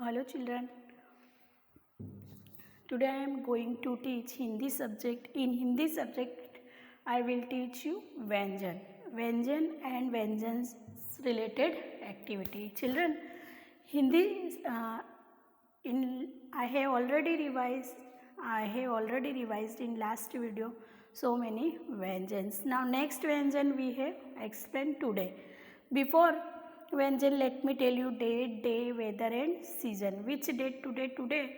Hello children. Today I am going to teach Hindi subject. In Hindi subject I will teach you Vyanjan. Vyanjan and Vyanjans related activity. Children, Hindi I have already revised in last video so many Vyanjans. Now next Vyanjan we have explained today. Before Vyanjan, let me tell you date, day, weather and season. Which date today? Today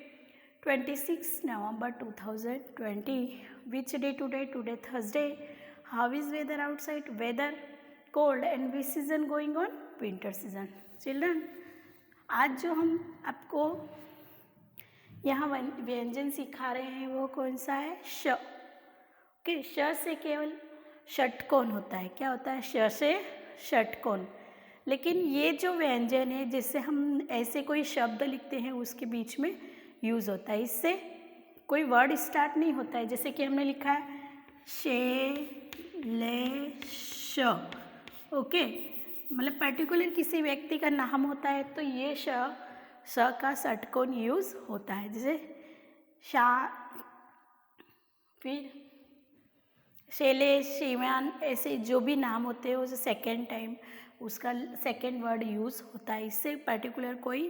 26 November 2020. Which day today? Today Thursday. How is weather outside? Weather cold. And which season going on? Winter season. Children, आज जो हम आपको यहाँ व्यंजन सिखा रहे हैं वो कौन सा है? श. ओके, श से केवल षटकोण होता है. क्या होता है? श से षटकोण. लेकिन ये जो व्यंजन है जिससे हम ऐसे कोई शब्द लिखते हैं उसके बीच में यूज़ होता है. इससे कोई वर्ड स्टार्ट नहीं होता है. जैसे कि हमने लिखा है शे ले श. ओके, मतलब पर्टिकुलर किसी व्यक्ति का नाम होता है तो ये श का षटकोण यूज़ होता है. जैसे शा, फिर शैलेश, शिवान, ऐसे जो भी नाम होते हैं उसे सेकेंड टाइम उसका सेकेंड वर्ड यूज़ होता है. इससे पर्टिकुलर कोई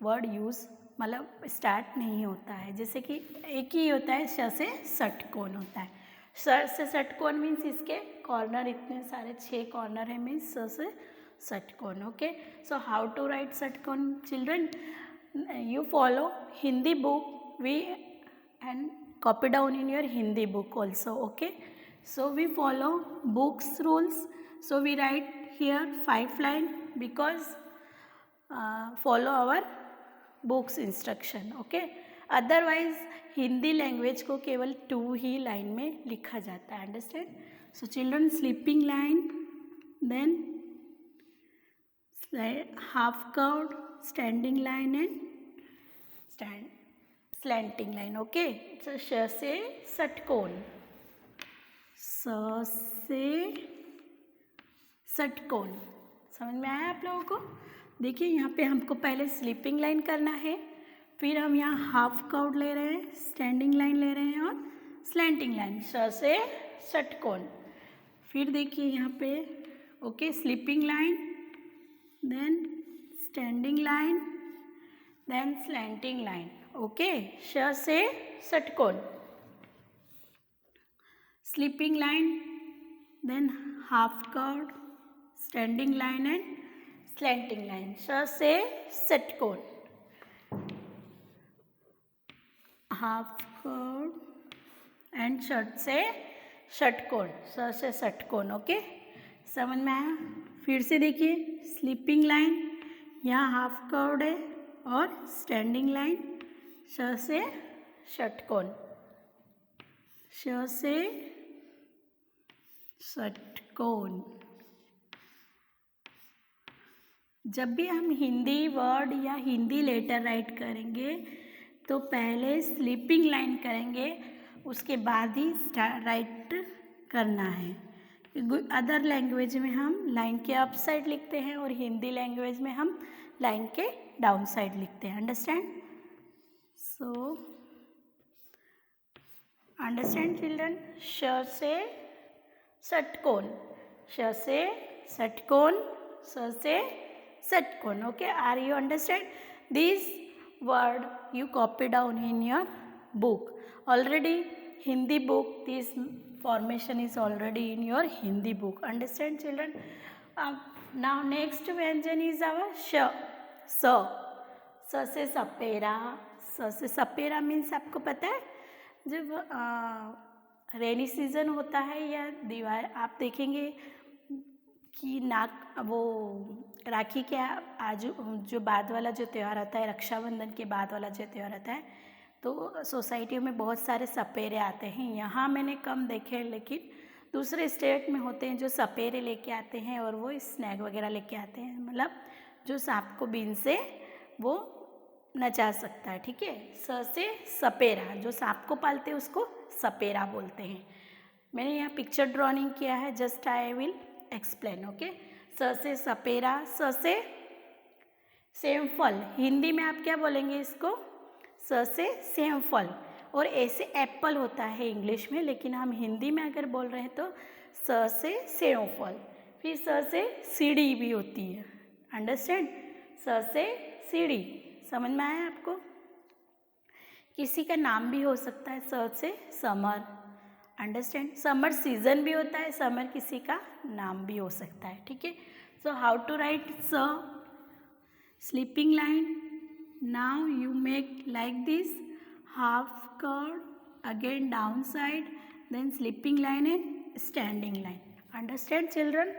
वर्ड यूज़ मतलब स्टार्ट नहीं होता है. जैसे कि एक ही होता है श से षटकोण होता है. श से षटकोण मीन्स इसके कॉर्नर इतने सारे 6 कॉर्नर है मीन्स श से षटकोण. Okay, so how to write षटकोण children? You follow Hindi book we and copy down in your Hindi book also. Okay, so we follow books rules. So we write here 5 line because follow our books instruction. Okay, otherwise Hindi language को केवल 2 ही line में लिखा जाता है. Understand? So children, sleeping line, then half curved, standing line and slanting line. Okay, तो श से षटकोण, स से षटकोण. समझ में आया आप लोगों को? देखिए यहाँ पे हमको पहले स्लीपिंग लाइन करना है, फिर हम यहाँ हाफ कर्व्ड ले रहे हैं, स्टैंडिंग लाइन ले रहे हैं और स्लैंटिंग लाइन. श से षटकोण. फिर देखिए यहाँ पे okay, sleeping line, then standing line, then slanting line. Okay, श से षटकोण, sleeping line, then half curved, standing line and slanting line. श से षटकोण, हाफ कर्व्ड एंड षट से षटकोण. श से षटकोण. ओके, समझ में आया? फिर से देखिए, स्लीपिंग लाइन, यहाँ हाफ कर्व्ड है और स्टैंडिंग लाइन, श से षटकोण, श से षटकोण. जब भी हम हिंदी वर्ड या हिंदी लेटर राइट करेंगे तो पहले स्लीपिंग लाइन करेंगे, उसके बाद ही राइट करना है. अदर लैंग्वेज में हम लाइन के अप साइड लिखते हैं और हिंदी लैंग्वेज में हम लाइन के डाउन साइड लिखते हैं. अंडरस्टैंड? So understand children? श से षटकोण, श से षटकोण, श से षटकोण. Okay, are you understand? This word you copy down in your book. Already Hindi book, this formation is already in your Hindi book. Understand children? Now next व्यंजन is our sh. स से सपेरा. स से सपेरा मीन्स आपको पता है जब rainy season होता है या दीवार, आप देखेंगे कि वो राखी के आज जो बाद वाला जो त्यौहार आता है, रक्षाबंधन के बाद वाला जो त्यौहार आता है, तो सोसाइटियों में बहुत सारे सपेरे आते हैं. यहाँ मैंने कम देखे हैं, लेकिन दूसरे स्टेट में होते हैं जो सपेरे लेके आते हैं और वो स्नैक वगैरह लेके आते हैं. मतलब जो सांप को बीन से वो नचा सकता है. ठीक है, स से सपेरा, जो सांप को पालते हैं उसको सपेरा बोलते हैं. मैंने यहाँ पिक्चर ड्रॉइंग किया है, just I will explain. Okay, स से सपेरा, स से सेम फल, हिंदी में आप क्या बोलेंगे इसको? स से सेम फल, और ऐसे एप्पल होता है इंग्लिश में, लेकिन हम हिंदी में अगर बोल रहे हैं तो स से सेव फल। फिर स से सीढ़ी भी होती है, अंडरस्टैंड? स से सीढ़ी, समझ में आया आपको? किसी का नाम भी हो सकता है स से समर, अंडरस्टैंड? समर सीजन भी होता है, समर किसी का नाम भी हो सकता है, ठीक है? सो हाउ टू राइट स? Sleeping line, now you make like this, half curve, again down side, then sleeping line and standing line. Understand children?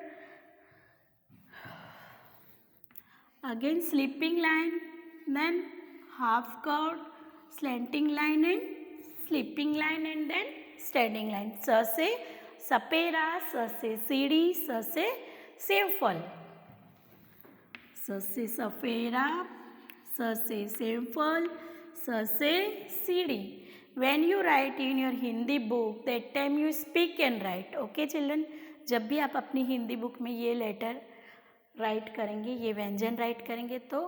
Again sleeping line, then half curve, slanting line and sleeping line, and then standing line. स से सपेरा, स से सीढ़ी, स से सेवफल। स से सफेरा, स से सेमफल, स से सीढ़ी. When you write in your Hindi book, that time you speak and write. Okay children? जब भी आप अपनी हिंदी बुक में ये लेटर राइट करेंगे, ये व्यंजन राइट करेंगे, तो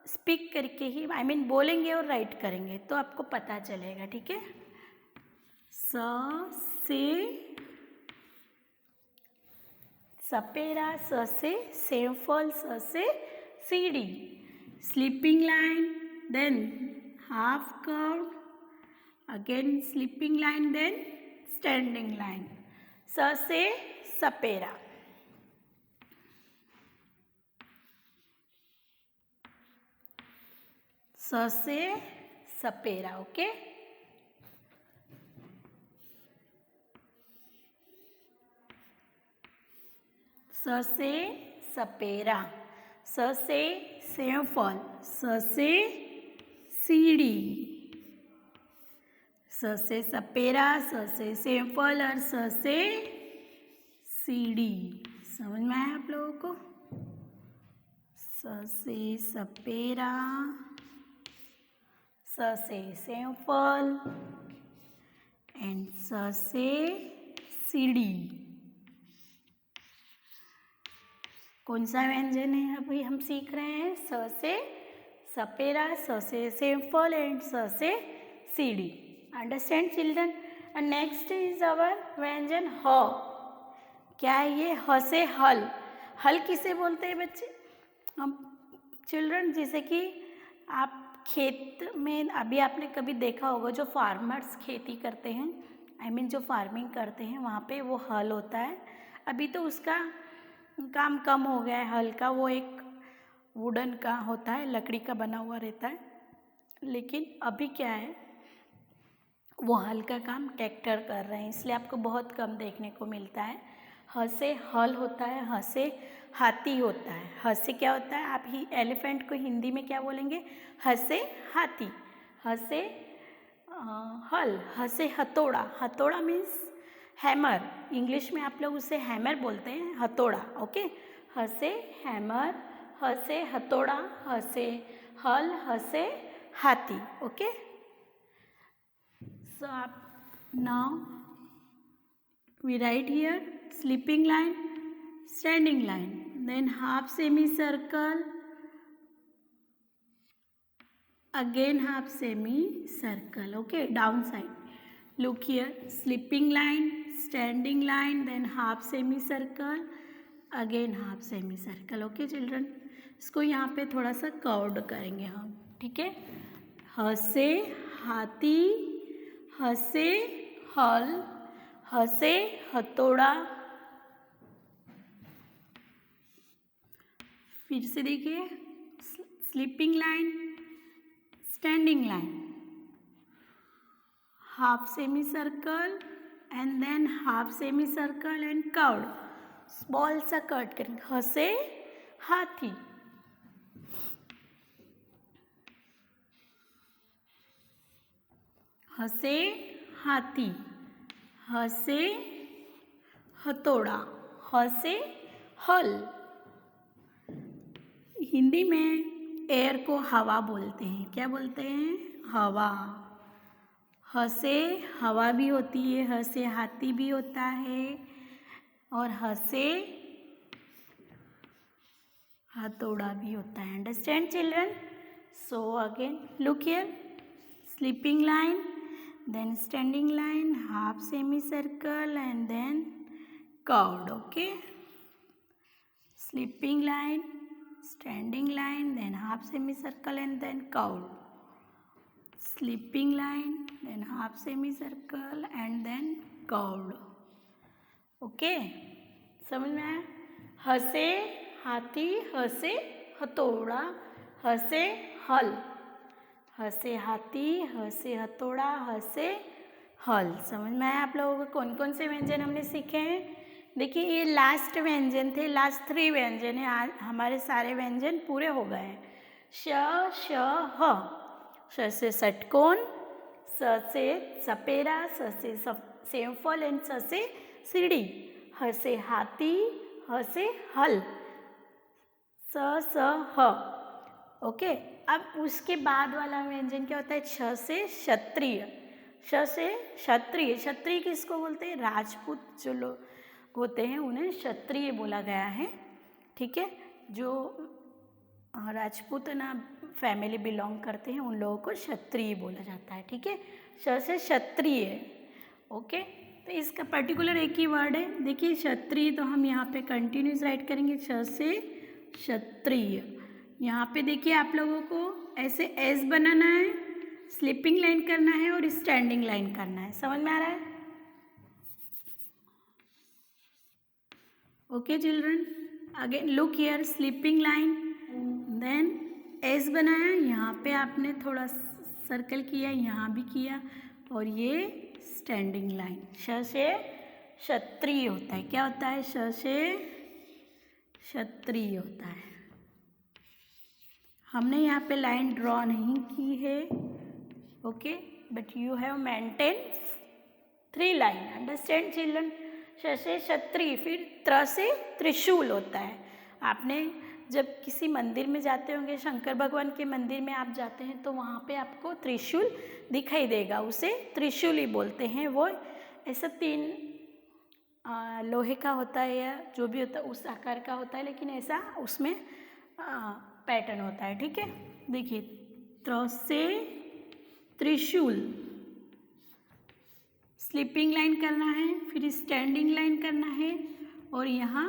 स्पीक करके ही, आई मीन बोलेंगे और राइट करेंगे, तो आपको पता चलेगा, ठीक है? स से सपेरा, स से सेमफल, स से सीढ़ी. Sleeping line, then half curve, again sleeping line, then standing line. स से सपेरा. स से सपेरा, ओके? स से सपेरा, स से सेमफल, स से सीढ़ी. स से सपेरा, स से सेमफल और स से सीढ़ी. समझ में आया आप लोगों को? स से सपेरा, स से सेमफल एंड स से सीढ़ी. कौन सा व्यंजन है अभी हम सीख रहे हैं? स से सपेरा, स से सेमफल एंड स से सीढ़ी. Understand children? And next is our व्यंजन ह. क्या है ये? ह से हल. हल किसे बोलते हैं बच्चे? हम चिल्ड्रन, जैसे कि आप खेत में, अभी आपने कभी देखा होगा जो फार्मर्स खेती करते हैं, आई मीन जो फार्मिंग करते हैं, वहाँ पे वो हल होता है. अभी तो उसका काम कम हो गया है हल का, वो एक वुडन का होता है, लकड़ी का बना हुआ रहता है. लेकिन अभी क्या है, वो हल का काम ट्रैक्टर कर रहे हैं, इसलिए आपको बहुत कम देखने को मिलता है. ह से हल होता है, ह से हाथी होता है. ह से क्या होता है? आप ही एलिफेंट को हिंदी में क्या बोलेंगे? ह से हाथी. ह से हल, ह से हथौड़ा. हथौड़ा मीन्स हैमर, इंग्लिश में आप लोग उसे हैमर बोलते हैं, हथौड़ा. ओके? ह से हैमर, ह से हथौड़ा, ह से हल, ह से हाथी. Okay? So now we write here sleeping line, standing line, then half semicircle, again half semicircle. Okay, downside. Look here, sleeping line, standing line, then half semicircle, again half semicircle. Okay children? इसको यहाँ पे थोड़ा सा curved करेंगे हम, ठीक है? ह से हाथी, ह से हल, ह से हथौड़ा. फिर से देखिए, sleeping line, standing line, half semi circle and than half semi circle and curve. Small सा कट करेंगे. ह से हाथी, ह से हाथी, ह से हथौड़ा, ह से हल. हिंदी में एयर को हवा बोलते हैं. क्या बोलते हैं? हवा. ह से हवा भी होती है, ह से हाथी भी होता है, और ह से हथौड़ा भी होता है. Understand children? So again look here. Sleeping line, then standing line, half semicircle, and then curved. Okay, sleeping line, standing line, then half semicircle, and then curved. Sleeping line, then half semicircle, and then curved. Okay, समझ में आया? हंसे हाथी, हंसे हथौड़ा, हंसे हल. हंसे हाथी, हंसे हथौड़ा, हंसे हल. समझ में आया आप लोगों को? कौन कौन से व्यंजन हमने सीखे हैं? देखिए ये लास्ट व्यंजन थे, लास्ट 3 व्यंजन है. आज हमारे सारे व्यंजन पूरे हो गए हैं. श, श, ह. श से षटकोण, स से सपेरा, स से सेमफल एंड स से सीढ़ी. ह से हाथी, ह से हल, स, स, ह. ओके, अब उसके बाद वाला व्यंजन क्या होता है? छ से क्षत्रिय. श से क्षत्रिय. क्षत्रिय किसको बोलते हैं? राजपूत जो लोग होते हैं उन्हें क्षत्रिय बोला गया है. ठीक है, जो राजपूत ना फैमिली बिलोंग करते हैं उन लोगों को क्षत्रिय बोला जाता है. ठीक है, श से क्षत्रिय. ओके, तो इसका पर्टिकुलर एक ही वर्ड है. देखिए क्षत्रिय तो हम यहाँ पे कंटिन्यूस राइट करेंगे. श से क्षत्रिय. यहाँ पे देखिए आप लोगों को ऐसे एस बनाना है, स्लीपिंग लाइन करना है और स्टैंडिंग लाइन करना है. समझ में आ रहा है? Okay children, again look here. Sleeping line, then S बनाया, यहाँ पे आपने थोड़ा सर्कल किया, यहाँ भी किया, और ये स्टैंडिंग लाइन. श से क्षत्रिय होता है. क्या होता है? श से क्षत्रिय होता है. हमने यहाँ पे लाइन ड्रॉ नहीं की है. Okay, but you have maintain 3 line. Understand children? श से क्षत्रिय. फिर त्र से त्रिशूल होता है. आपने जब किसी मंदिर में जाते होंगे, शंकर भगवान के मंदिर में आप जाते हैं तो वहाँ पे आपको त्रिशूल दिखाई देगा. उसे त्रिशूल ही बोलते हैं. वो ऐसा 3 लोहे का होता है या जो भी होता है उस आकार का होता है, लेकिन ऐसा उसमें पैटर्न होता है. ठीक है, देखिए त्र से त्रिशूल. स्लीपिंग लाइन करना है, फिर स्टैंडिंग लाइन करना है, और यहाँ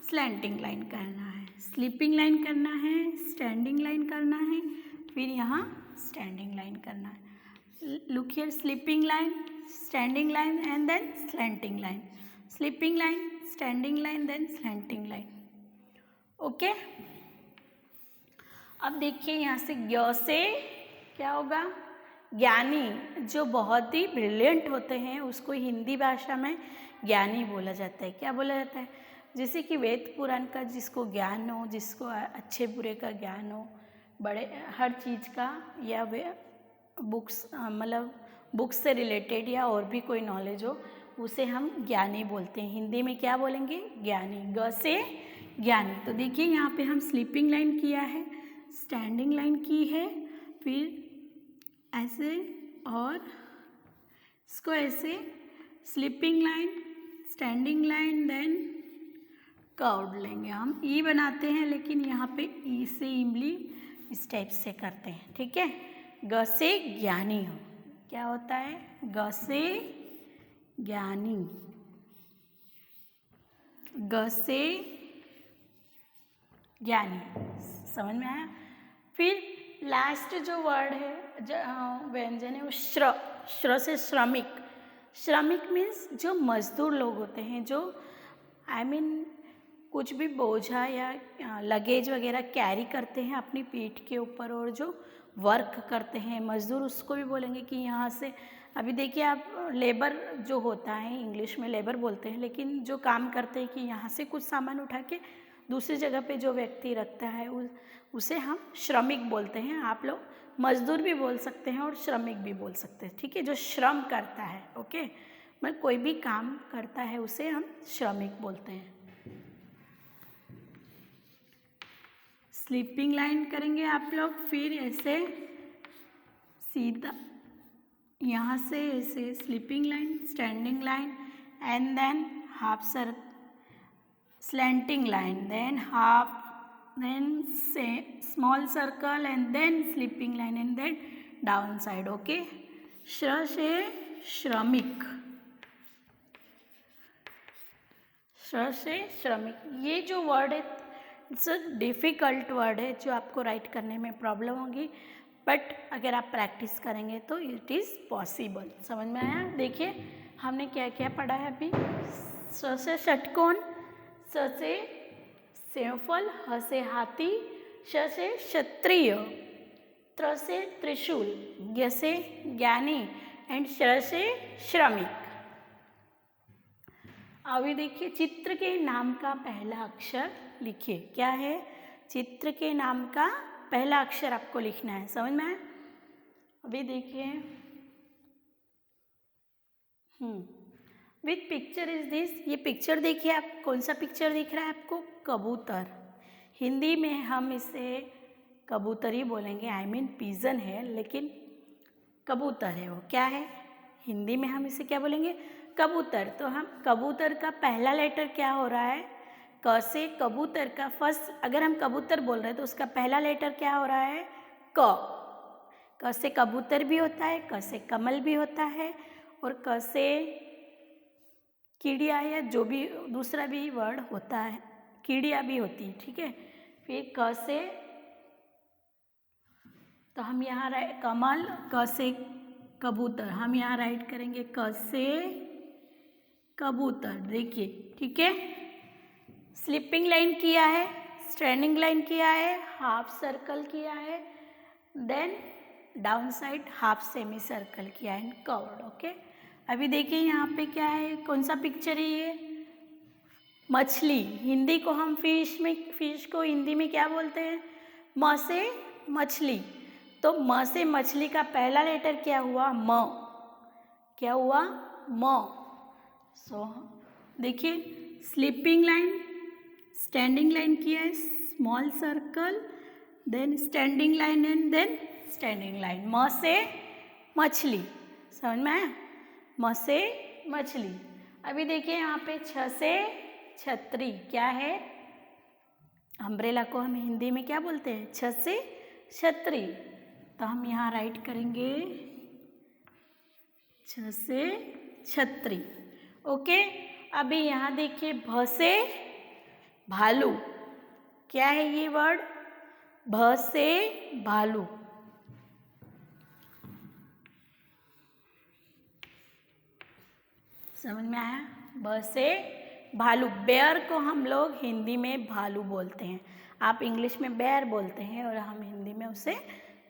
स्लैंटिंग लाइन करना है. स्लीपिंग लाइन करना है, स्टैंडिंग लाइन करना है, फिर यहाँ स्टैंडिंग लाइन करना है. Look here. Sleeping line, standing line, and then slanting line. Sleeping line, standing line, then slanting line. Okay, अब देखिए यहाँ से ज्ञ से क्या होगा? ज्ञानी. जो बहुत ही ब्रिलियंट होते हैं उसको हिंदी भाषा में ज्ञानी बोला जाता है. क्या बोला जाता है? जैसे कि वेद पुराण का जिसको ज्ञान हो, जिसको अच्छे बुरे का ज्ञान हो, बड़े हर चीज़ का, या वे बुक्स मतलब बुक्स से रिलेटेड या और भी कोई नॉलेज हो, उसे हम ज्ञानी बोलते हैं. हिंदी में क्या बोलेंगे? ज्ञानी. ग से ज्ञानी. तो देखिए यहाँ पे हम स्लीपिंग लाइन किया है, स्टैंडिंग लाइन की है, फिर ऐसे और इसको ऐसे sleeping line, standing line, then curved लेंगे. हम ई बनाते हैं लेकिन यहाँ पे ई से इमली इस टाइप से करते हैं. ठीक है, ग से ज्ञानी हो. क्या होता है? ग से ज्ञानी. ग से ज्ञानी. समझ में आया? फिर लास्ट जो वर्ड है, व्यंजन है, वो श्र. श्र से श्रमिक. श्रमिक मीन्स जो मजदूर लोग होते हैं, जो आई मीन कुछ भी बोझा या लगेज वगैरह कैरी करते हैं अपनी पीठ के ऊपर, और जो वर्क करते हैं मजदूर, उसको भी बोलेंगे कि यहाँ से. अभी देखिए आप लेबर जो होता है, इंग्लिश में लेबर बोलते हैं, लेकिन जो काम करते हैं कि यहाँ से कुछ सामान उठा के दूसरी जगह पे जो व्यक्ति रखता है उसे हम श्रमिक बोलते हैं. आप लोग मजदूर भी बोल सकते हैं और श्रमिक भी बोल सकते हैं. ठीक है, जो श्रम करता है. ओके, मतलब कोई भी काम करता है उसे हम श्रमिक बोलते हैं. स्लीपिंग लाइन करेंगे आप लोग, फिर ऐसे सीधा यहाँ से ऐसे sleeping line, standing line, and than half circle, slanting line, then half then say small circle and then sleeping line and then down side. Okay, श्र से श्रमिक, श्र से श्रमिक, ये जो वर्ड है इट्स अ डिफ़िकल्ट वर्ड है जो आपको राइट करने में प्रॉब्लम होगी, बट अगर आप प्रैक्टिस करेंगे तो इट इज़ पॉसिबल। समझ में आया? देखिए हमने क्या क्या पढ़ा है अभी। स से षटकोण, स से सेवफल, ह से हाथी, श से क्षत्रिय, त्र से त्रिशूल, ज्ञ से ज्ञानी एंड श्र से श्रमिक। अभी देखिए चित्र के नाम का पहला अक्षर लिखिए। क्या है? चित्र के नाम का पहला अक्षर आपको लिखना है। समझ में आया? अभी देखिए विथ पिक्चर इज दिस, ये पिक्चर देखिए आप, कौन सा पिक्चर दिख रहा है आपको? कबूतर। हिंदी में हम इसे कबूतर ही बोलेंगे, आई मीन पिजन है, लेकिन कबूतर है वो। क्या है? हिंदी में हम इसे क्या बोलेंगे? कबूतर। तो हम कबूतर का पहला लेटर क्या हो रहा है? क से कबूतर का फर्स्ट, अगर हम कबूतर बोल रहे हैं तो उसका पहला लेटर क्या हो रहा है? क। क से कबूतर भी होता है, क से कमल भी होता है, और क से कीड़िया या जो भी दूसरा भी वर्ड होता है, कीड़िया भी होती है। ठीक है, फिर क से, तो हम यहाँ कमल, क से कबूतर, हम यहाँ राइट करेंगे क से कबूतर। देखिए, ठीक है, स्लीपिंग लाइन किया है, स्टैंडिंग लाइन किया है, हाफ सर्कल किया है, then down side half semi circle किया है, एंड कर्व्ड। ओके, अभी देखिए यहाँ पे क्या है, कौन सा पिक्चर है ये? मछली। हिंदी को हम फिश को हिंदी में क्या बोलते हैं? म से मछली। तो म से मछली का पहला लेटर क्या हुआ? म। क्या हुआ? म। सो देखिए स्लीपिंग लाइन, स्टैंडिंग लाइन किया है, small circle, then standing line and then standing line. म से मछली। समझ में आया? म से मछली। अभी देखिए यहाँ पे छ से छतरी। क्या है? अम्ब्रेला को हम हिंदी में क्या बोलते हैं? छ से छतरी। तो हम यहाँ राइट करेंगे छ से छतरी। ओके, अभी यहाँ देखिए भ से भालू। क्या है ये वर्ड? भ से भालू। समझ में आया? ब से भालू। बेयर को हम लोग हिंदी में भालू बोलते हैं, आप इंग्लिश में बेयर बोलते हैं और हम हिंदी में उसे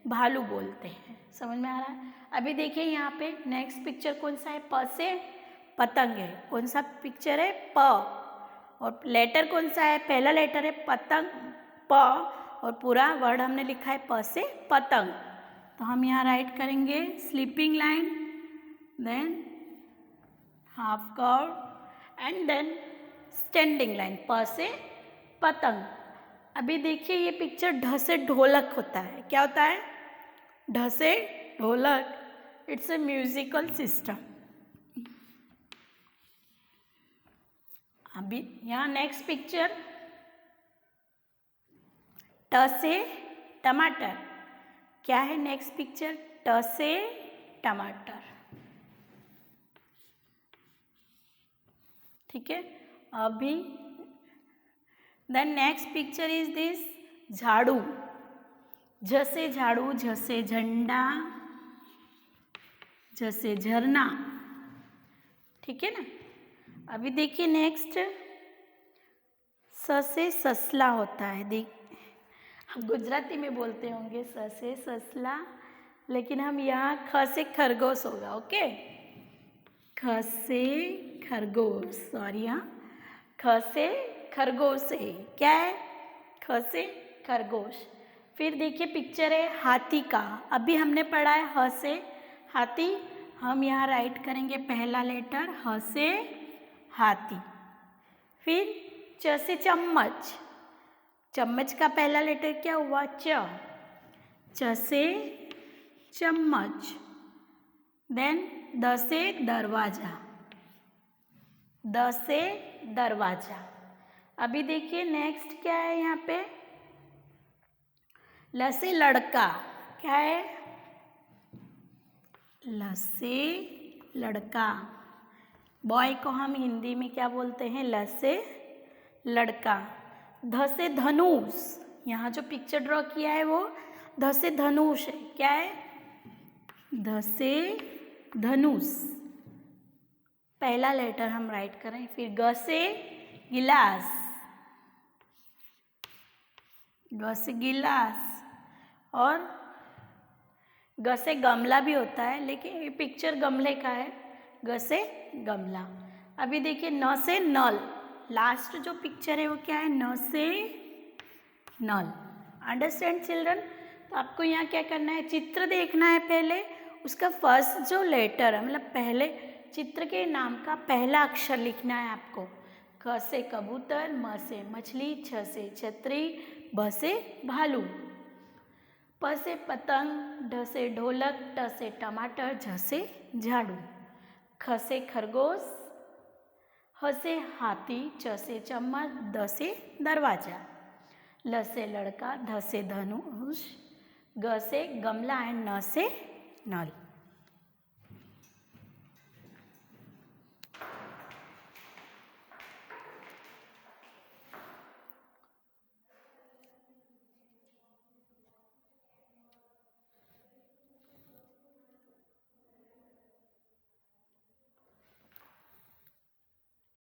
भालू बोलते हैं। समझ में आ रहा है? अभी देखिए यहाँ पे नेक्स्ट पिक्चर कौन सा है? प से पतंग है। कौन सा पिक्चर है? प। और लेटर कौन सा है? पहला लेटर है पतंग, प, और पूरा वर्ड हमने लिखा है प से पतंग। तो हम यहाँ राइट करेंगे sleeping line, then half curve and then standing line, प से पतंग। अभी देखिए ये पिक्चर ढ से ढोलक होता है। क्या होता है? ढ से ढोलक, इट्स ए म्यूजिकल सिस्टम। अभी यहाँ नेक्स्ट पिक्चर ट से टमाटर। क्या है नेक्स्ट पिक्चर? ट से टमाटर। ठीक है, अभी then next picture is this झाड़ू। झ से झाड़ू, झ से झंडा, झ से झरना। ठीक है ना? अभी देखिए नेक्स्ट स से ससला होता है। देख, हम गुजराती में बोलते होंगे स से ससला, लेकिन हम यहाँ ख से खरगोश होगा। ओके, ख से खरगोश, सॉरी, हाँ, ख से खरगोश है। क्या है? ख से खरगोश। फिर देखिए पिक्चर है हाथी का। अभी हमने पढ़ा है ह से हाथी, हम यहाँ राइट करेंगे पहला लेटर ह से हाथी। फिर च से चम्मच। चम्मच का पहला लेटर क्या हुआ? च। च से चम्मच। देन द से दरवाजा, द से दरवाजा। अभी देखिए नेक्स्ट क्या है यहाँ पे? ल से लड़का, क्या है? ल से लड़का। बॉय को हम हिंदी में क्या बोलते हैं? ल से लड़का। ध से धनुष, यहाँ जो पिक्चर ड्रॉ किया है वो ध से धनुष है, क्या है? ध से धनुष, पहला लेटर हम राइट करें। फिर ग से गिलास, ग से गिलास। और ग से गमला भी होता है, लेकिन ये पिक्चर गमले का है, ग से गमला। अभी देखिए न से नल, लास्ट जो पिक्चर है वो क्या है? न से नल। Understand children? तो आपको यहाँ क्या करना है? चित्र देखना है पहले, उसका फर्स्ट जो लेटर है, मतलब पहले चित्र के नाम का पहला अक्षर लिखना है आपको। क से कबूतर, म से मछली, छ से छतरी, भ से भालू, प से पतंग, ढ से ढोलक, ट से टमाटर, झ से झाड़ू, ख से खरगोश, ह से हाथी, च से चम्मच, द से दरवाजा, ल से लड़का, ध से धनुष, ग से गमला एंड न से नल।